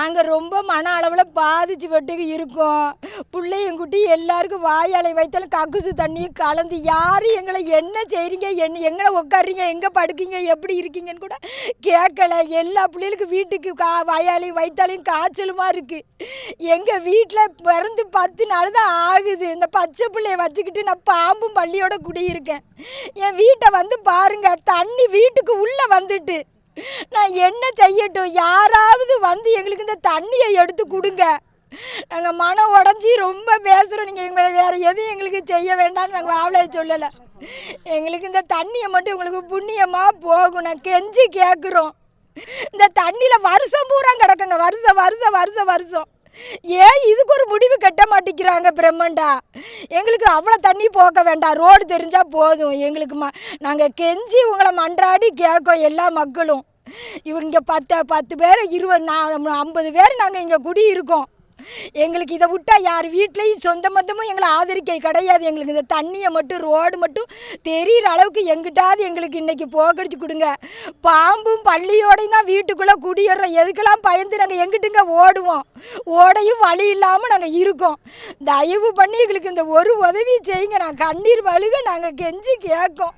நாங்கள் ரொம்ப மன அளவில் பாதிச்சுப்பட்டு இருக்கோம். பிள்ளையும் குட்டி எல்லாருக்கும் வாயாலை வைத்தாலும் கக்குசு தண்ணியும் கலந்து யாரும் எங்களை என்ன செய்கிறீங்க, எங்களை உட்காருறீங்க, எங்கே படுக்கீங்க, எப்படி இருக்கீங்கன்னு கூட கேட்கல. எல்லா பிள்ளைகளுக்கும் வீட்டுக்கு வாயாலையும் வைத்தாலையும் காய்ச்சலுமா இருக்குது. எங்கள் வீட்டில் பிறந்து 10 நாள் தான் ஆகுது. இந்த பச்சை பிள்ளைய வச்சுக்கிட்டு நான் பாம்பும் பள்ளியோட குடியிருக்கேன். என் வீட்டை வந்து பாருங்கள், தண்ணி வீட்டுக்கு உள்ளே வந்துட்டு நான் என்ன செய்யட்டும்? யாராவது வந்து எங்களுக்கு இந்த தண்ணியை எடுத்து கொடுங்க. நாங்கள் மனம் உடஞ்சி ரொம்ப பேசுகிறோம். நீங்கள் எங்களை வேறு எதுவும் எங்களுக்கு செய்ய வேண்டாம்னு நாங்கள் ஆவலையை சொல்லலை. எங்களுக்கு இந்த தண்ணியை மட்டும் உங்களுக்கு புண்ணியமாக போகும். நான் கெஞ்சி கேட்குறோம். இந்த தண்ணியில் வருஷம் பூரா கிடக்குங்க, வருஷம். ஏன் இதுக்கு ஒரு முடிவு கட்ட மாட்டேங்கிறாங்க பிரம்மண்டா? எங்களுக்கு அவ்வளோ தண்ணி போக வேண்டாம், ரோடு தெரிஞ்சால் போதும் எங்களுக்கு. நாங்கள் கெஞ்சி உங்களை மன்றாடி கேட்கோம். எல்லா மக்களும் இவங்க 10 பேர் 20 50 பேர் நாங்கள் இங்கே குடியிருக்கோம். எங்களுக்கு இதை விட்டால் யார் வீட்லேயும் சொந்த மொத்தமும் எங்களை ஆதரிக்க கிடையாது. எங்களுக்கு இந்த தண்ணியை மட்டும், ரோடு மட்டும் தெரிகிற அளவுக்கு எங்கிட்டாவது எங்களுக்கு இன்றைக்கி போக்கடிச்சு கொடுங்க. பாம்பும் பள்ளியோடையும் தான் வீட்டுக்குள்ளே குடியேறோம். எதுக்கெல்லாம் பயந்து நாங்கள் எங்கிட்டுங்க ஓடுவோம்? ஓடையும் வழி இல்லாமல் நாங்கள் இருக்கோம். தயவு பண்ணி எங்களுக்கு இந்த ஒரு உதவி செய்யுங்க. நான் கண்ணீர் வழுக நாங்கள் கெஞ்சி கேட்கோம்.